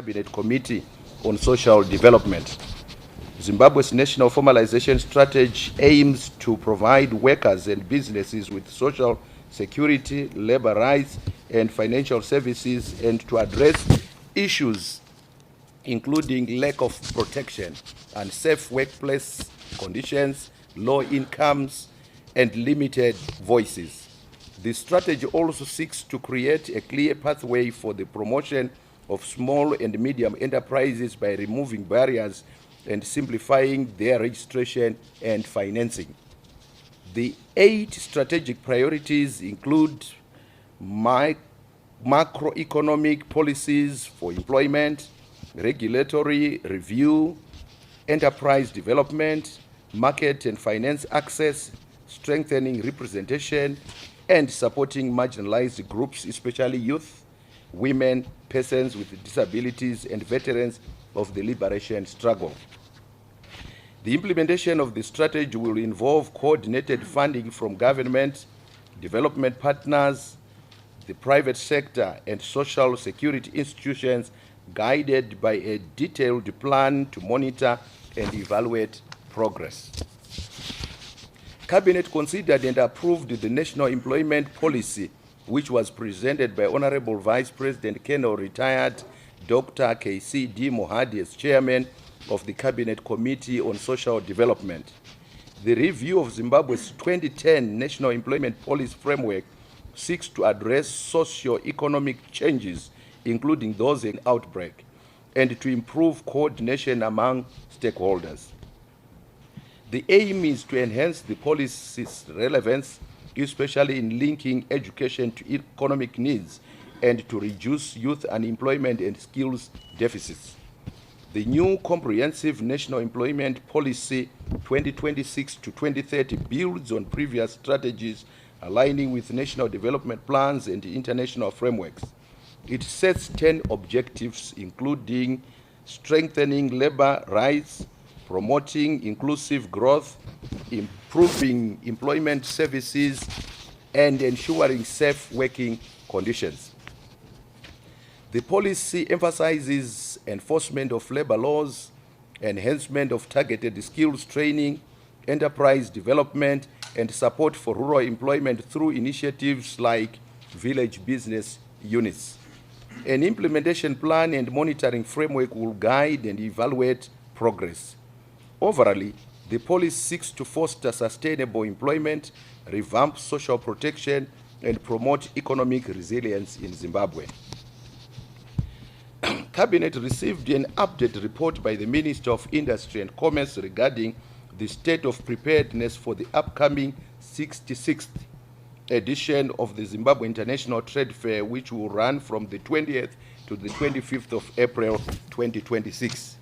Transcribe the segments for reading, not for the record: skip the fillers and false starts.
Cabinet Committee on Social Development. Zimbabwe's national formalization strategy aims to provide workers and businesses with social security, labor rights, and financial services, and to address issues including lack of protection, unsafe workplace conditions, low incomes, and limited voices. The strategy also seeks to create a clear pathway for the promotion of small and medium enterprises by removing barriers and simplifying their registration and financing. The 8 strategic priorities include macroeconomic policies for employment, regulatory review, enterprise development, market and finance access, strengthening representation, and supporting marginalized groups, especially youth, women, persons with disabilities, and veterans of the liberation struggle. The implementation of the strategy will involve coordinated funding from government, development partners, the private sector, and social security institutions, guided by a detailed plan to monitor and evaluate progress. Cabinet considered and approved the National Employment Policy, which was presented by Honorable Vice President Colonel Retired Dr. K.C.D. Mohadi as Chairman of the Cabinet Committee on Social Development. The review of Zimbabwe's 2010 National Employment Policy Framework seeks to address socio-economic changes, including those in outbreak, and to improve coordination among stakeholders. The aim is to enhance the policy's relevance, especially in linking education to economic needs, and to reduce youth unemployment and skills deficits. The new Comprehensive National Employment Policy 2026 to 2030 builds on previous strategies, aligning with national development plans and international frameworks. It sets 10 objectives, including strengthening labor rights, promoting inclusive growth, improving employment services, and ensuring safe working conditions. The policy emphasizes enforcement of labor laws, enhancement of targeted skills training, enterprise development, and support for rural employment through initiatives like village business units. An implementation plan and monitoring framework will guide and evaluate progress. Overall, the policy seeks to foster sustainable employment, revamp social protection, and promote economic resilience in Zimbabwe. Cabinet received an update report by the Minister of Industry and Commerce regarding the state of preparedness for the upcoming 66th edition of the Zimbabwe International Trade Fair, which will run from the 20th to the 25th of April 2026.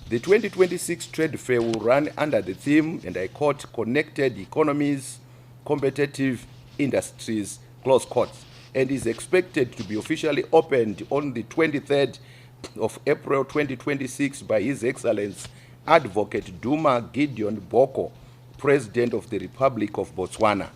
The 2026 Trade Fair will run under the theme, and I quote, "Connected Economies, Competitive Industries," close quotes, and is expected to be officially opened on the 23rd of April 2026 by His Excellency Advocate Duma Gideon Boko, President of the Republic of Botswana.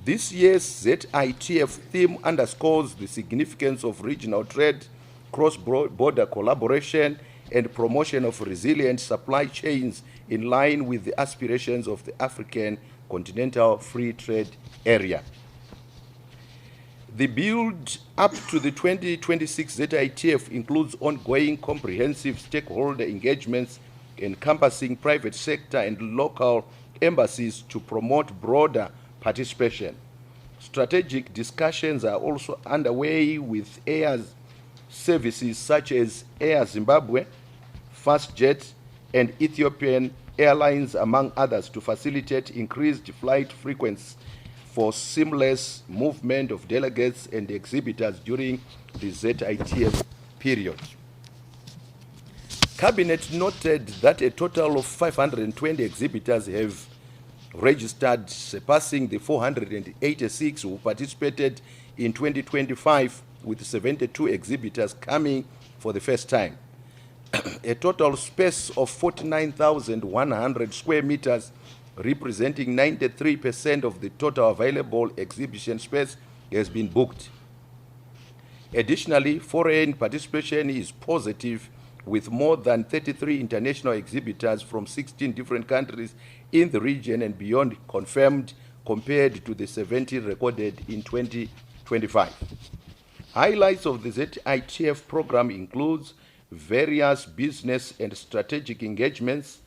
This year's ZITF theme underscores the significance of regional trade, cross-border collaboration, and promotion of resilient supply chains in line with the aspirations of the African Continental Free Trade Area. The build up to the 2026 ZITF includes ongoing comprehensive stakeholder engagements encompassing private sector and local embassies to promote broader participation. Strategic discussions are also underway with air services such as Air Zimbabwe, FastJet, and Ethiopian Airlines, among others, to facilitate increased flight frequency for seamless movement of delegates and exhibitors during the ZITF period. Cabinet noted that a total of 520 exhibitors have registered, surpassing the 486 who participated in 2025, with 72 exhibitors coming for the first time. A total space of 49,100 square meters, representing 93% of the total available exhibition space, has been booked. Additionally, foreign participation is positive, with more than 33 international exhibitors from 16 different countries in the region and beyond confirmed, compared to the 17 recorded in 2025. Highlights of the ZITF program includes various business and strategic engagements,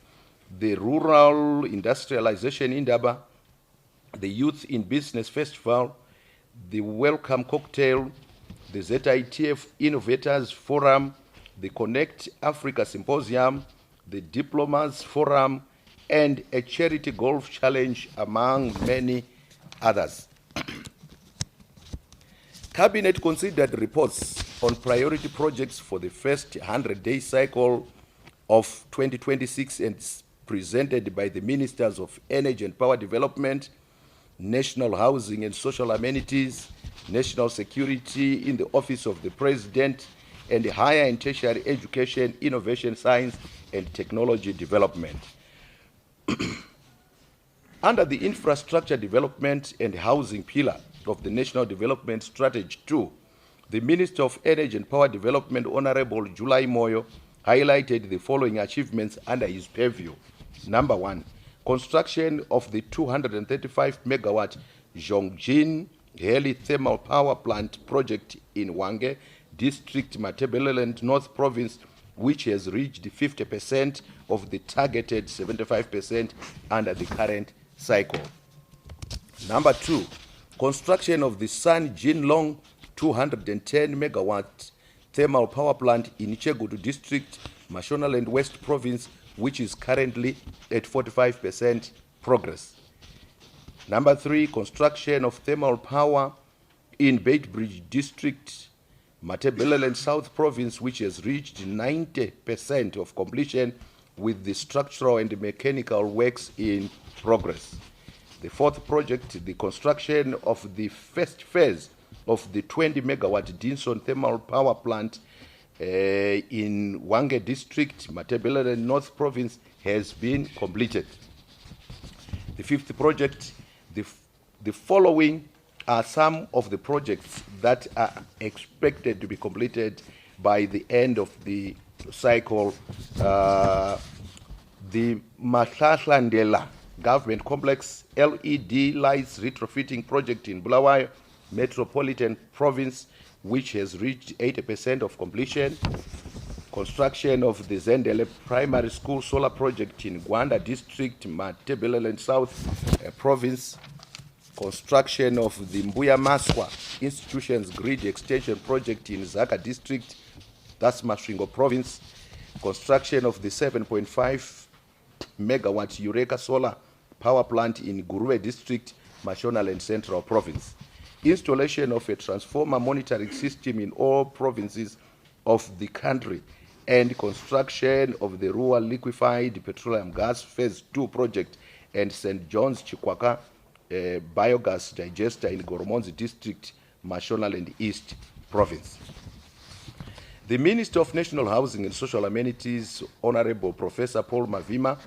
the rural industrialization Indaba, the Youth in Business Festival, the Welcome Cocktail, the ZITF Innovators Forum, the Connect Africa Symposium, the Diplomas Forum, and a charity golf challenge, among many others. Cabinet considered reports on priority projects for the first 100-day cycle of 2026 and presented by the Ministers of Energy and Power Development, National Housing and Social Amenities, National Security in the Office of the President, and Higher and Tertiary Education, Innovation, Science, and Technology Development. Under the Infrastructure Development and Housing pillar of the National Development Strategy 2, the Minister of Energy and Power Development, Honorable July Moyo, highlighted the following achievements under his purview. Number 1, construction of the 235-megawatt Zhongjin Heli Thermal Power Plant project in Hwange District, Matabeleland North Province, which has reached 50% of the targeted 75% under the current cycle. Number 2, construction of the San Jinlong 210-megawatt thermal power plant in Chegutu District, Mashonaland West Province, which is currently at 45% progress. Number 3, construction of thermal power in Beitbridge District, Matabeleland South Province, which has reached 90% of completion, with the structural and mechanical works in progress. The 4th project, the construction of the first phase of the 20-megawatt Dinson Thermal Power Plant in Hwange District, Matabeleland North Province, has been completed. The 5th project, the following are some of the projects that are expected to be completed by the end of the cycle. The Mahlahlandela Government Complex LED lights retrofitting project in Bulawayo Metropolitan Province, which has reached 80% of completion. Construction of the Zendele Primary School solar project in Gwanda District, Matabeleland South Province. Construction of the Mbuya Maswa Institutions Grid Extension project in Zaka District, that's Masvingo Province. Construction of the 7.5 megawatt Eureka solar power plant in Guruwe District, Mashonaland Central Province. Installation of a transformer monitoring system in all provinces of the country, and construction of the Rural Liquefied Petroleum Gas Phase 2 project and St. John's Chikwaka biogas digester in Goromonzi District, Mashonaland East Province. The Minister of National Housing and Social Amenities, Honorable Professor Paul Mavima,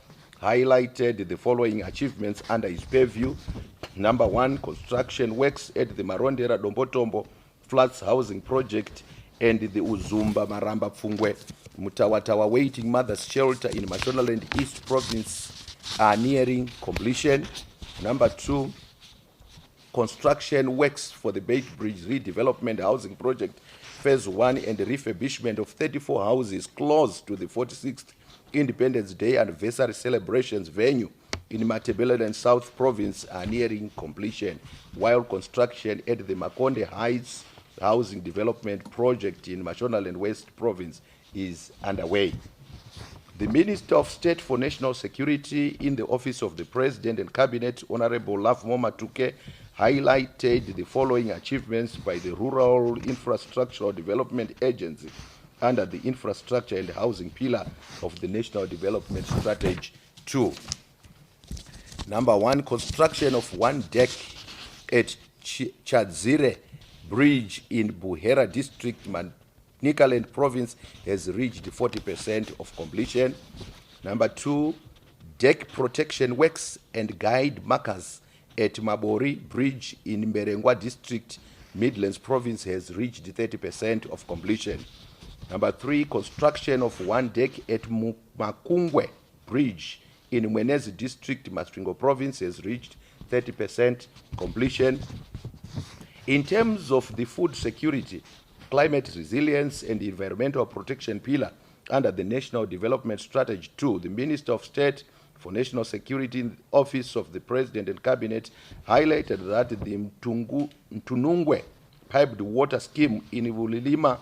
highlighted the following achievements under his purview. Number 1, construction works at the Marondera Dombotombo Flats Housing Project and the Uzumba Maramba Pfungwe Mutawatawa Waiting Mothers Shelter in Mashonaland East Province are nearing completion. Number 2, construction works for the Beitbridge Redevelopment Housing Project Phase 1 and the refurbishment of 34 houses close to the 46th Independence Day anniversary celebrations venue in Matabeleland South Province are nearing completion, while construction at the Makonde Heights Housing Development Project in Mashonaland West Province is underway. The Minister of State for National Security in the Office of the President and Cabinet, Honorable Lafmo Matuke, highlighted the following achievements by the Rural Infrastructural Development Agency under the Infrastructure and Housing pillar of the National Development Strategy 2. Number 1, construction of one deck at Chadzire Bridge in Buhera District, Nikaland Province, has reached 40% of completion. Number 2, deck protection works and guide markers at Mabori Bridge in Mberengwa District, Midlands Province has reached 30% of completion. Number 3, construction of one deck at Makungwe Bridge in Mwenezi District, Masvingo Province has reached 30% completion. In terms of the food security, climate resilience and environmental protection pillar under the National Development Strategy 2, the Minister of State for National Security in the Office of the President and Cabinet highlighted that the Mtunungwe piped water scheme in Vulilima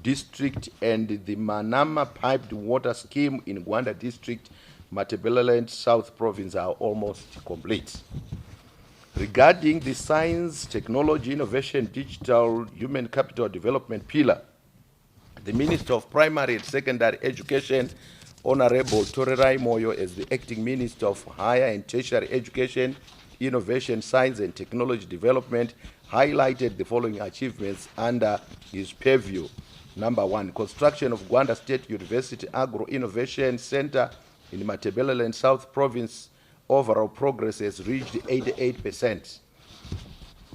District and the Manama piped water scheme in Gwanda District, Matabeleland South Province are almost complete. Regarding the science, technology, innovation, digital, human capital development pillar, the Minister of Primary and Secondary Education, Honorable Torerai Moyo, as the Acting Minister of Higher and Tertiary Education, Innovation, Science and Technology Development, highlighted the following achievements under his purview. Number 1, construction of Gwanda State University Agro-Innovation Center in Matabeleland South Province. Overall progress has reached 88%.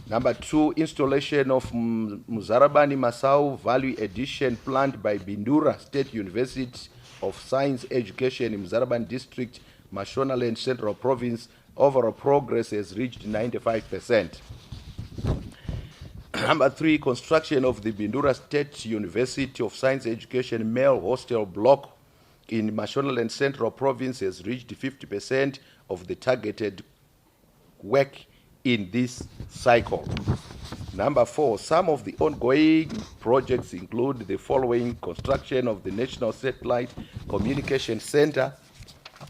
Number 2, installation of Muzarabani Masau Value Addition plant by Bindura State University of Science Education in Muzarabani District, Mashonaland Central Province. Overall progress has reached 95%. Number 3, construction of the Bindura State University of Science Education male hostel block in Mashonaland Central Province has reached 50% of the targeted work in this cycle. Number 4, some of the ongoing projects include the following: construction of the National Satellite Communication Center,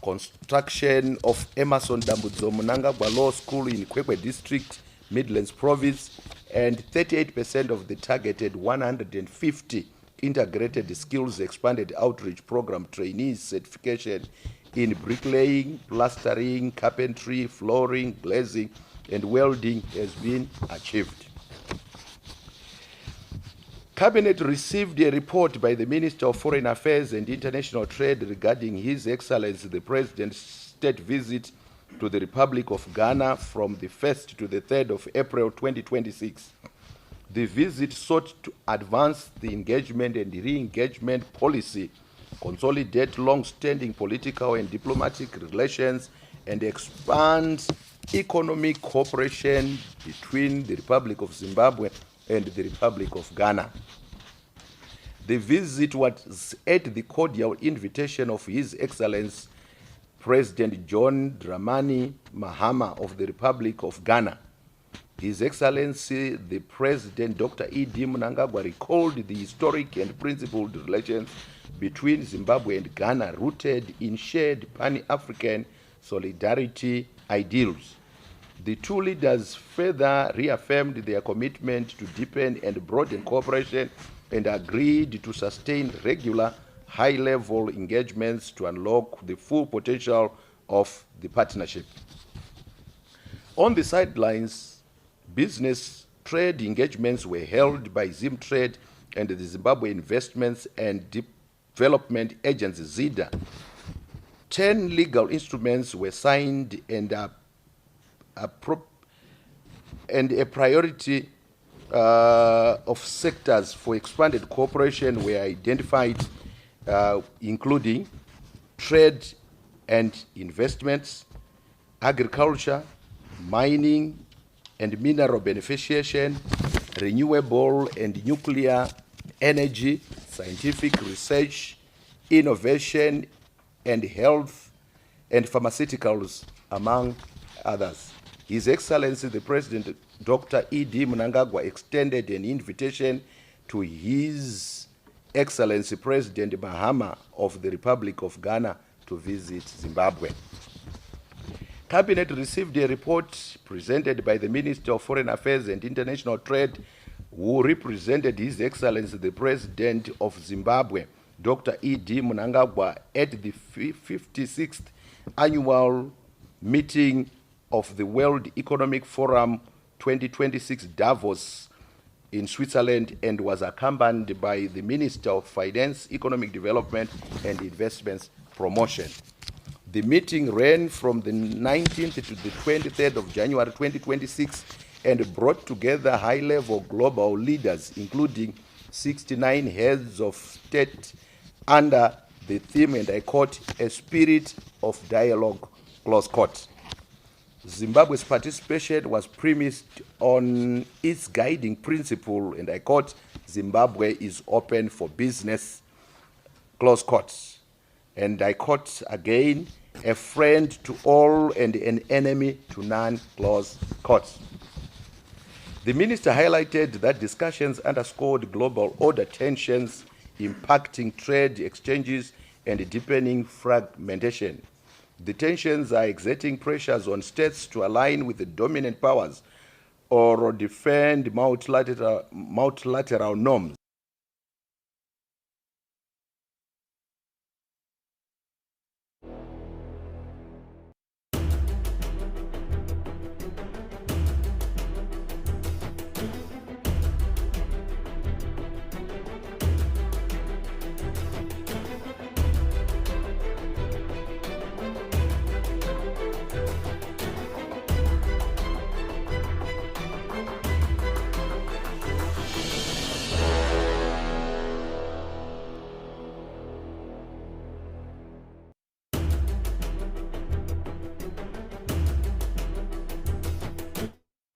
construction of Emerson Dambudzo Mnangagwa Law School in Kwekwe District, Midlands Province, and 38% of the targeted 150 integrated skills expanded outreach program trainees certification in bricklaying, plastering, carpentry, flooring, glazing, and welding has been achieved. Cabinet received a report by the Minister of Foreign Affairs and International Trade regarding His Excellency the President's state visit to the Republic of Ghana from the 1st to the 3rd of April 2026. The visit sought to advance the engagement and re-engagement policy, consolidate long-standing political and diplomatic relations, and expand economic cooperation between the Republic of Zimbabwe and the Republic of Ghana. The visit was at the cordial invitation of His Excellency President John Dramani Mahama of the Republic of Ghana. His Excellency the President Dr. E.D. Mnangagwa recalled the historic and principled relations between Zimbabwe and Ghana rooted in shared Pan-African solidarity ideals. The two leaders further reaffirmed their commitment to deepen and broaden cooperation and agreed to sustain regular high-level engagements to unlock the full potential of the partnership. On the sidelines, business trade engagements were held by Zimtrade and the Zimbabwe Investments and Development Agency, ZIDA. 10 legal instruments were signed and a priority of sectors for expanded cooperation were identified, including trade and investments, agriculture, mining and mineral beneficiation, renewable and nuclear energy, scientific research, innovation and health and pharmaceuticals, among others. His Excellency the President Dr. E.D. Mnangagwa extended an invitation to His Excellency President Mahama of the Republic of Ghana to visit Zimbabwe. Cabinet received a report presented by the Minister of Foreign Affairs and International Trade, who represented His Excellency the President of Zimbabwe, Dr. E.D. Mnangagwa, at the 56th annual meeting of the World Economic Forum 2026 Davos in Switzerland, and was accompanied by the Minister of Finance, Economic Development and Investments Promotion. The meeting ran from the 19th to the 23rd of January 2026 and brought together high-level global leaders, including 69 heads of state, under the theme, and I quote, "a spirit of dialogue," close quote. Zimbabwe's participation was premised on its guiding principle, and I quote, "Zimbabwe is open for business," close quote. And I quote again, "a friend to all and an enemy to none," close quote. The minister highlighted that discussions underscored global order tensions impacting trade exchanges and deepening fragmentation. The tensions are exerting pressures on states to align with the dominant powers or defend multilateral norms.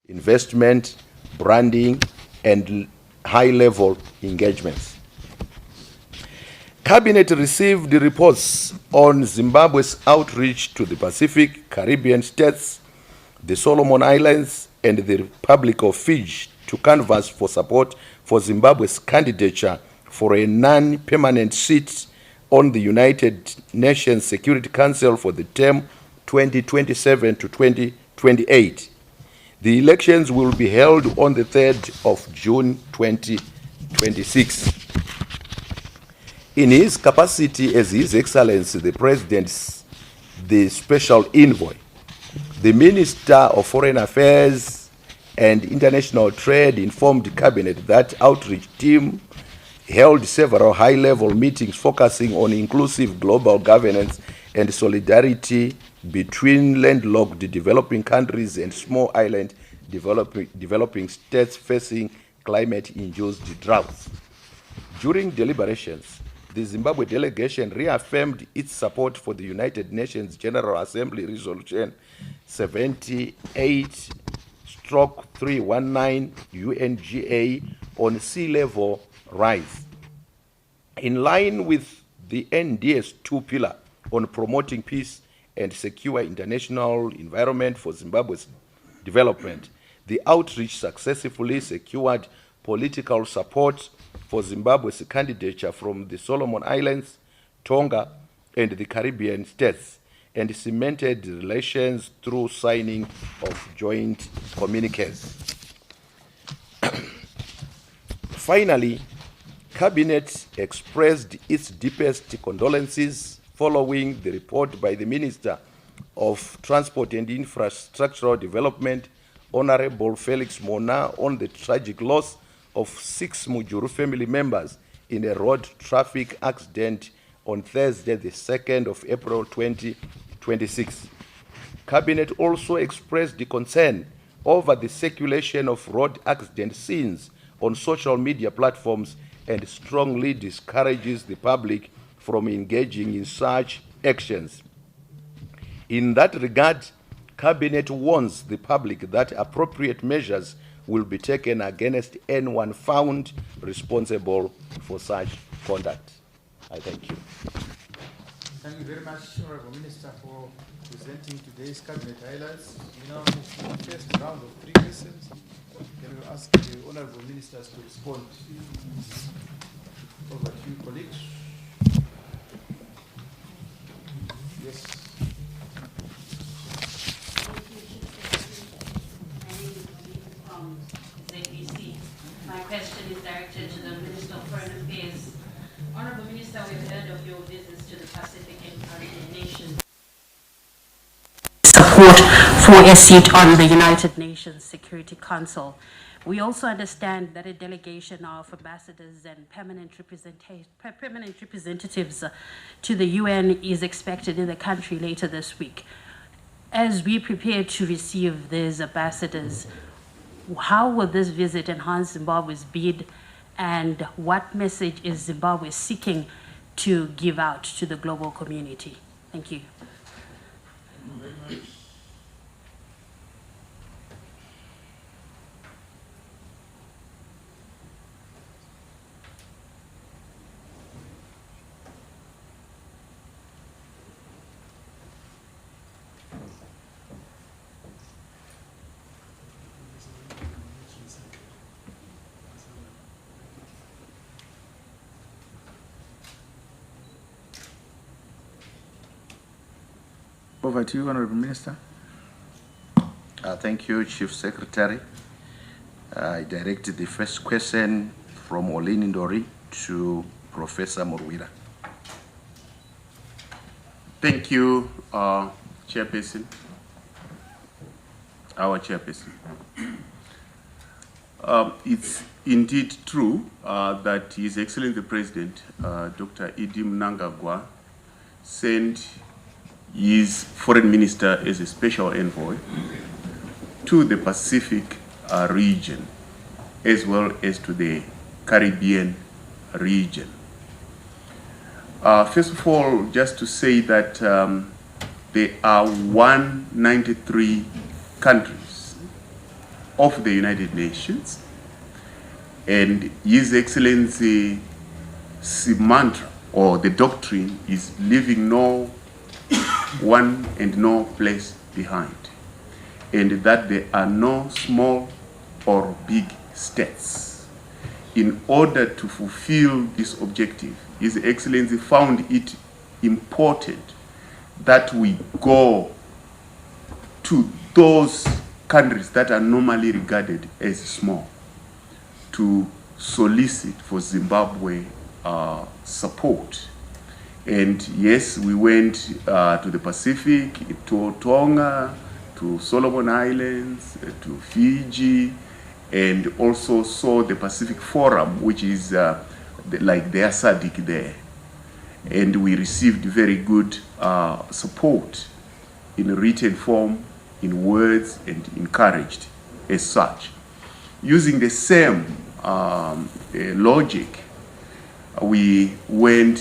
Investment, branding, and high-level engagements. Cabinet received the reports on Zimbabwe's outreach to the Pacific, Caribbean states, the Solomon Islands, and the Republic of Fiji to canvass for support for Zimbabwe's candidature for a non-permanent seat on the United Nations Security Council for the term 2027 to 2028. The elections will be held on the 3rd of June 2026. In his capacity as His Excellency the President's Special Envoy, the Minister of Foreign Affairs and International Trade informed the Cabinet that outreach team held several high-level meetings focusing on inclusive global governance and solidarity between landlocked developing countries and small island developing states facing climate-induced droughts. During deliberations, the Zimbabwe delegation reaffirmed its support for the United Nations General Assembly Resolution 78/319 UNGA on sea level rise. In line with the NDS 2 pillar on promoting peace and secure international environment for Zimbabwe's development, the outreach successfully secured political support for Zimbabwe's candidature from the Solomon Islands, Tonga, and the Caribbean states, and cemented relations through signing of joint communiques. Finally, Cabinet expressed its deepest condolences following the report by the Minister of Transport and Infrastructural Development, Honorable Felix Mona, on the tragic loss of 6 Mujuru family members in a road traffic accident on Thursday, the 2nd of April 2026. Cabinet also expressed the concern over the circulation of road accident scenes on social media platforms and strongly discourages the public from engaging in such actions. In that regard, Cabinet warns the public that appropriate measures will be taken against anyone found responsible for such conduct. I thank you. Thank you very much, Honorable Minister, for presenting today's Cabinet highlights. We now move to the first round of 3 questions. Then we'll ask the Honorable Ministers to respond. Over to you, colleagues. Yes. ZBC. My question is directed to the Minister of Foreign Affairs. Honorable Minister, we've heard of your visits to the Pacific and Caribbean nations. Support for a seat on the United Nations Security Council. We also understand that a delegation of ambassadors and permanent representatives to the UN is expected in the country later this week. As we prepare to receive these ambassadors, How will this visit enhance Zimbabwe's bid, and what message is Zimbabwe seeking to give out to the global community? Thank you. Over to you, Honorable Minister. Thank you, Chief Secretary. I directed the first question from Olini Ndori to Professor Morwira. Thank you, Chairperson, our Chairperson. It's indeed true that His Excellency the President, Dr. Edim Mnangagwa, sent his Foreign Minister as a special envoy to the Pacific region, as well as to the Caribbean region. First of all, just to say that there are 193 countries of the United Nations, and His Excellency's mantra or the doctrine is leaving no one and no place behind, and that there are no small or big states. In order to fulfill this objective, His Excellency found it important that we go to those countries that are normally regarded as small to solicit for Zimbabwe support. And yes, we went to the Pacific, to Tonga, to Solomon Islands, to Fiji, and also saw the Pacific Forum, which is like their SADC there. And we received very good support in written form, in words, and encouraged as such. Using the same logic, we went,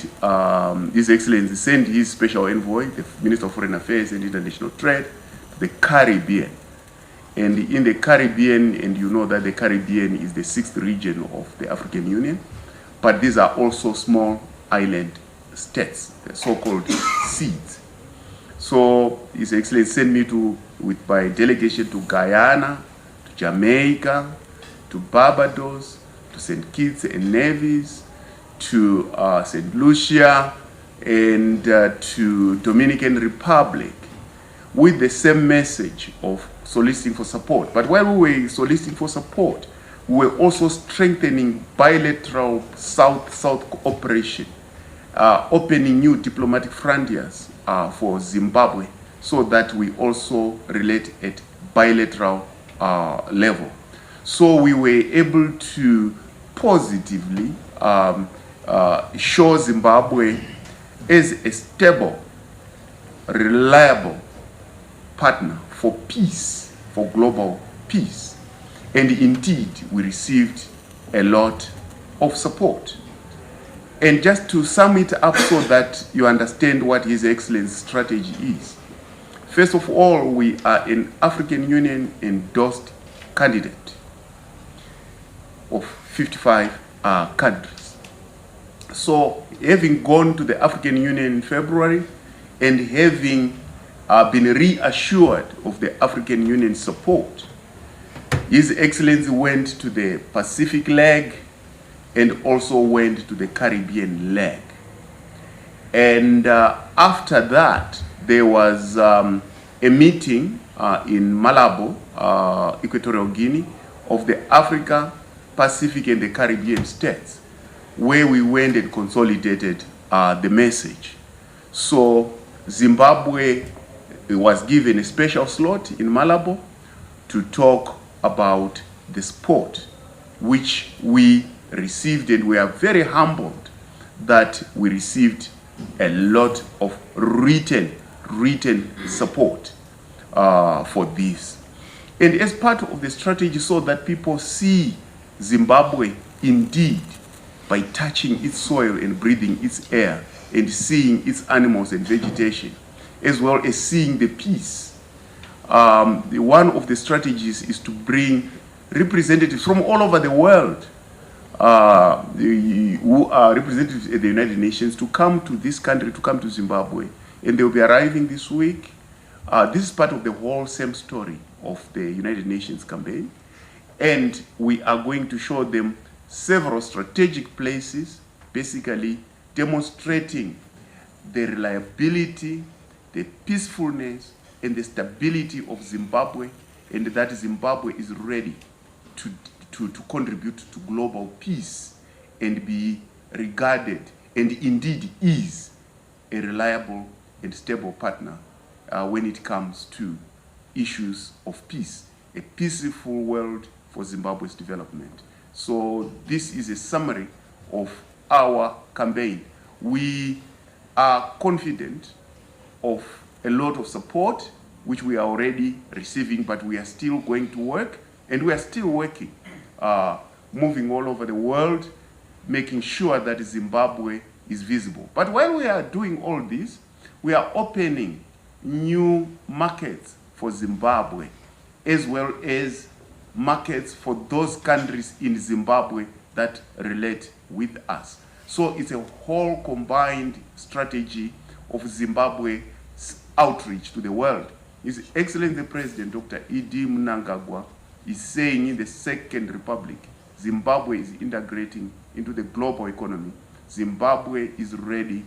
His Excellency sent his special envoy, the Minister of Foreign Affairs and International Trade, to the Caribbean. And in the Caribbean, and you know that the Caribbean is the 6th region of the African Union, but these are also small island states, the so-called seeds. So His Excellency sent me with my delegation to Guyana, to Jamaica, to Barbados, to St. Kitts and Nevis, to St. Lucia, and to Dominican Republic, with the same message of soliciting for support. But while we were soliciting for support, we were also strengthening bilateral South-South cooperation, opening new diplomatic frontiers for Zimbabwe, so that we also relate at bilateral level. So we were able to positively show Zimbabwe as a stable, reliable partner for peace, for global peace. And indeed, we received a lot of support. And just to sum it up so that you understand what His Excellency's strategy is. First of all, we are an African Union endorsed candidate of 55 countries. So having gone to the African Union in February and having been reassured of the African Union support, His Excellency went to the Pacific leg and also went to the Caribbean leg. And after that, there was a meeting in Malabo, Equatorial Guinea, of the Africa, Pacific, and the Caribbean states, where we went and consolidated the message. So Zimbabwe was given a special slot in Malabo to talk about the sport, which we received, and we are very humbled that we received a lot of written support for this. And as part of the strategy, so that people see Zimbabwe indeed by touching its soil and breathing its air and seeing its animals and vegetation, as well as seeing the peace. One of the strategies is to bring representatives from all over the world who are representatives at the United Nations to come to this country, to come to Zimbabwe. And they'll be arriving this week. This is part of the whole same story of the United Nations campaign. And we are going to show them several strategic places, basically demonstrating the reliability, the peacefulness, and the stability of Zimbabwe, and that Zimbabwe is ready to contribute to global peace and be regarded, and indeed is, a reliable and stable partner when it comes to issues of peace, a peaceful world for Zimbabwe's development. So this is a summary of our campaign. We are confident of a lot of support, which we are already receiving, but we are still going to work, and we are still working, moving all over the world, making sure that Zimbabwe is visible. But while we are doing all this, we are opening new markets for Zimbabwe, as well as markets for those countries in Zimbabwe that relate with us. So it's a whole combined strategy of Zimbabwe's outreach to the world. His Excellency the President, Dr. E.D. Mnangagwa, is saying in the Second Republic, Zimbabwe is integrating into the global economy. Zimbabwe is ready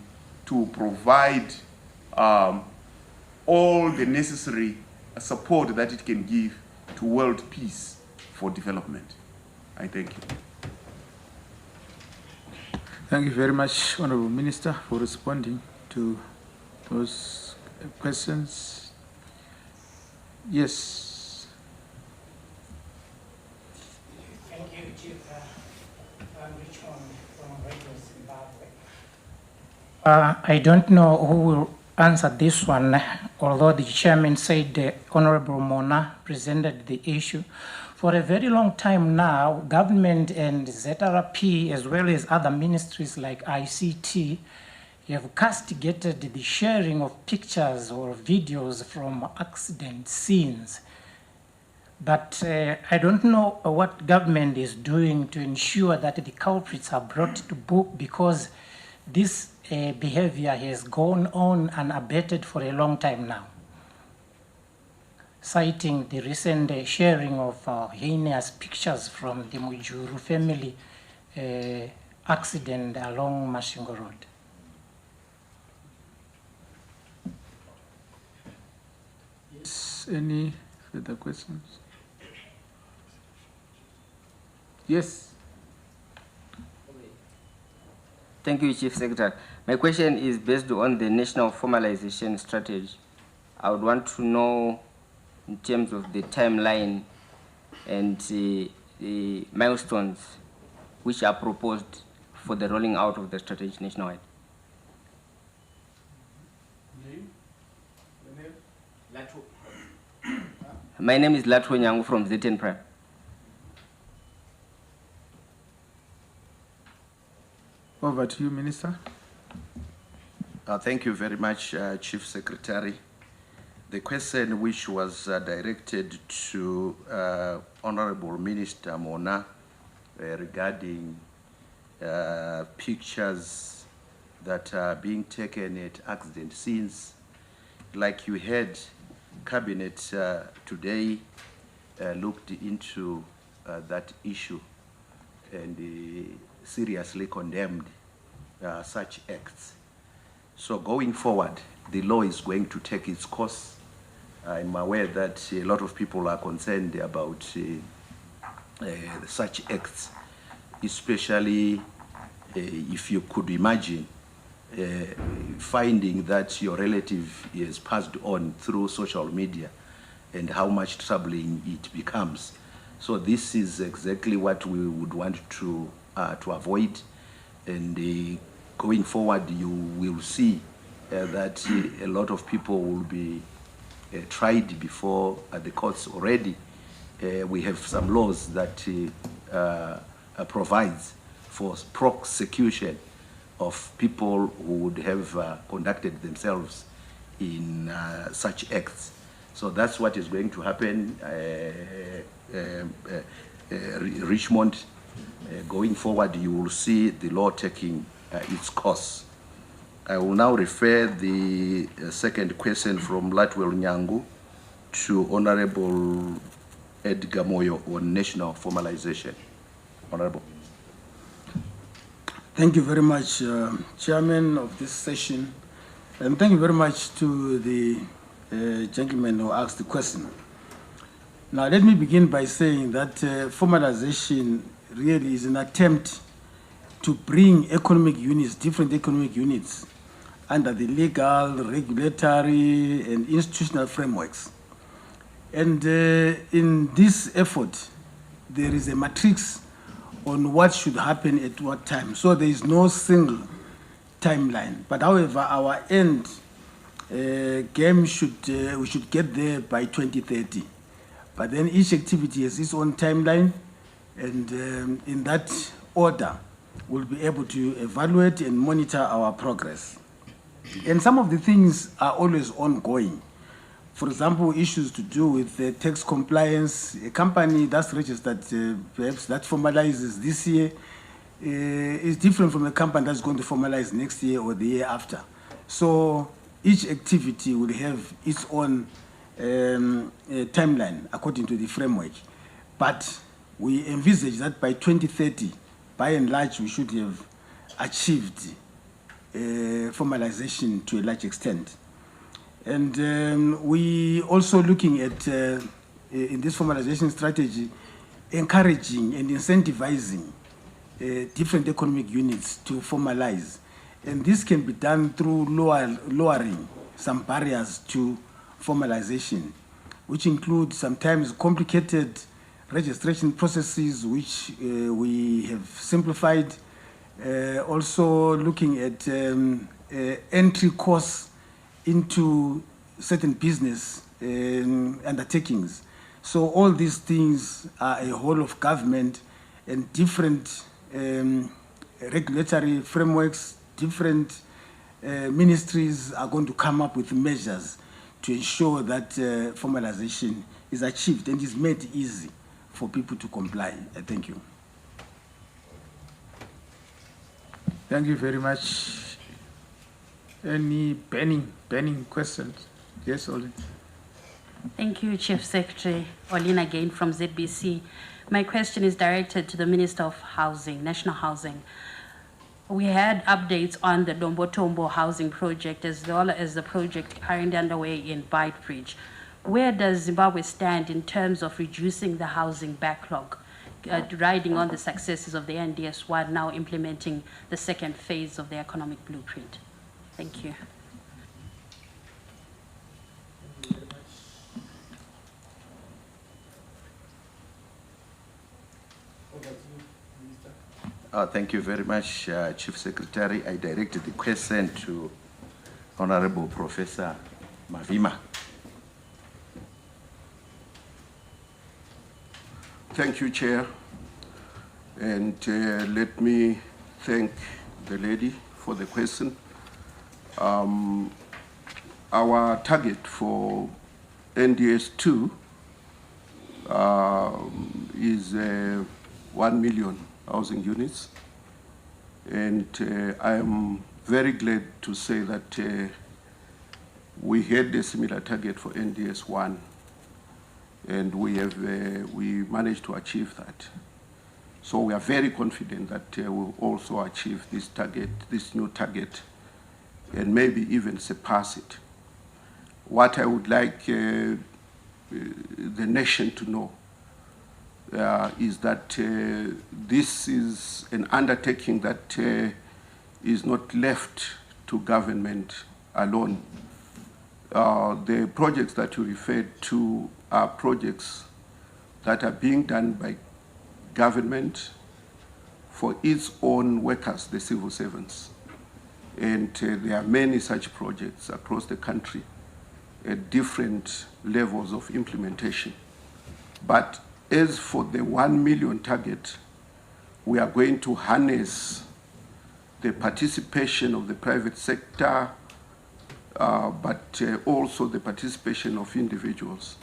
to provide all the necessary support that it can give to world peace for development. I thank you. Thank you very much, Honorable Minister, for responding to those questions. Yes. Thank you, Chief. I'm Richmond from Radio Zimbabwe. I don't know who will answer this one, although the chairman said Honorable Mona presented the issue. For a very long time now, government and ZRP, as well as other ministries like ICT, have castigated the sharing of pictures or videos from accident scenes. But I don't know what government is doing to ensure that the culprits are brought to book, because this behavior has gone on unabated for a long time now. Citing the recent sharing of heinous pictures from the Mujuru family accident along Mashingo Road. Yes, any further questions? Yes. Thank you, Chief Secretary. My question is based on the national formalization strategy. I would want to know, in terms of the timeline and the milestones which are proposed for the rolling out of the strategy nationwide. My name is Latwo Nyangu from ZN Prime. Over to you, Minister. Thank you very much, Chief Secretary. The question which was directed to Honorable Minister Mona regarding pictures that are being taken at accident scenes, like you heard, Cabinet today looked into that issue and seriously condemned such acts. So going forward, the law is going to take its course. I'm aware that a lot of people are concerned about such acts, especially if you could imagine finding that your relative is passed on through social media and how much troubling it becomes. So this is exactly what we would want to avoid, and going forward you will see that a lot of people will be tried before the courts already, we have some laws that provides for prosecution of people who would have conducted themselves in such acts. So that's what is going to happen. Richmond, going forward, you will see the law taking its course. I will now refer the second question from Latwell Nyangu to Honorable Edgar Moyo on national formalization. Honorable. Thank you very much, Chairman of this session, and thank you very much to the gentleman who asked the question. Now, let me begin by saying that formalization really is an attempt to bring economic units, different economic units, under the legal, regulatory, and institutional frameworks. And in this effort, there is a matrix on what should happen at what time. So there is no single timeline. But however, our end game we should get there by 2030. But then each activity has its own timeline, and in that order, we'll be able to evaluate and monitor our progress. And some of the things are always ongoing. For example, issues to do with tax compliance. A company that's registered, perhaps that formalizes this year, is different from a company that's going to formalize next year or the year after. So each activity will have its own timeline according to the framework. But we envisage that by 2030, by and large, we should have achieved formalization to a large extent. And we also looking at, in this formalization strategy, encouraging and incentivizing different economic units to formalize. And this can be done through lowering some barriers to formalization, which include sometimes complicated registration processes, which we have simplified. Also looking at entry costs into certain business undertakings. So all these things are a whole of government and different regulatory frameworks, different ministries are going to come up with measures to ensure that formalization is achieved and is made easy for people to comply. Thank you. Thank you very much. Any burning questions? Yes, Olin. Thank you, Chief Secretary. Olin again from ZBC. My question is directed to the Minister of Housing, National Housing. We had updates on the Dombotombo housing project as well as the project currently underway in Beitbridge. Where does Zimbabwe stand in terms of reducing the housing backlog, riding on the successes of the NDS-1, now implementing the second phase of the economic blueprint? Thank you. Thank you very much, Chief Secretary. I directed the question to Honorable Professor Mavima. Thank you, Chair. And let me thank the lady for the question. Our target for NDS2 is 1 million housing units. And I am very glad to say that we had a similar target for NDS1, and we managed to achieve that. So we are very confident that we'll also achieve this target, this new target, and maybe even surpass it. What I would like the nation to know is that this is an undertaking that is not left to government alone. The projects that you referred to are projects that are being done by government for its own workers, the civil servants. And there are many such projects across the country at different levels of implementation. But as for the 1 million target, we are going to harness the participation of the private sector, but also the participation of individuals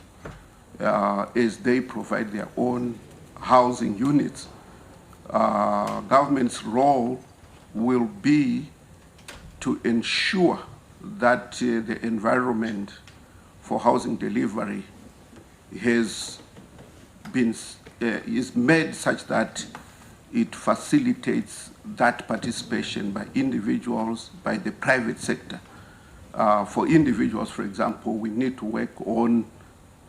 as they provide their own housing units. Government's role will be to ensure that the environment for housing delivery has been is made such that it facilitates that participation by individuals, by the private sector. For individuals, for example, we need to work on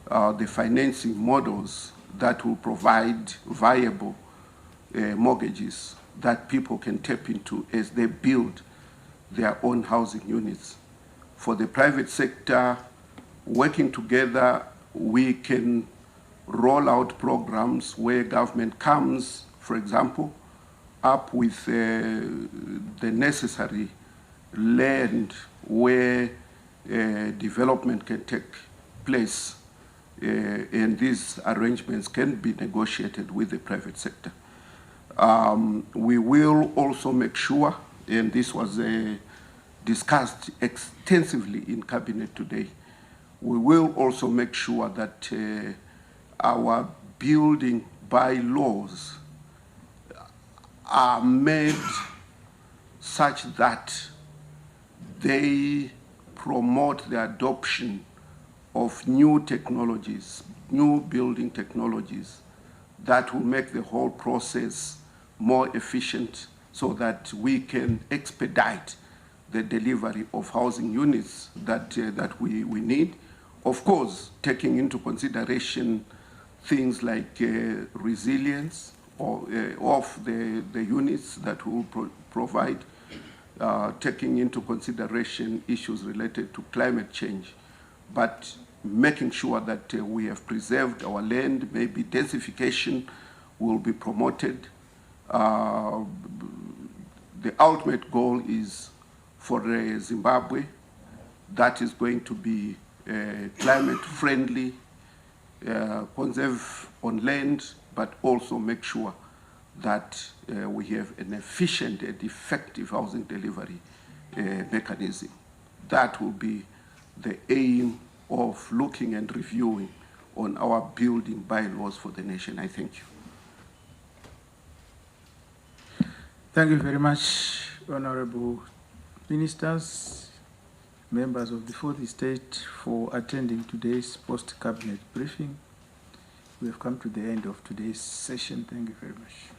the financing models that will provide viable mortgages that people can tap into as they build their own housing units. For the private sector, working together, we can roll out programs where government comes, for example, up with the necessary land where development can take place, and these arrangements can be negotiated with the private sector. We will also make sure, and this was discussed extensively in Cabinet today, we will also make sure that our building bylaws are made such that they promote the adoption of new technologies, new building technologies that will make the whole process more efficient so that we can expedite the delivery of housing units that we need. Of course, taking into consideration things like resilience of the units that will provide, taking into consideration issues related to climate change, but making sure that we have preserved our land. Maybe densification will be promoted. The ultimate goal is for Zimbabwe that is going to be climate friendly, conserve on land, but also make sure that we have an efficient and effective housing delivery mechanism. That will be the aim of looking and reviewing on our building bylaws for the nation. I thank you. Thank you very much, Honorable Ministers, members of the Fourth Estate, for attending today's post-cabinet briefing. We have come to the end of today's session. Thank you very much.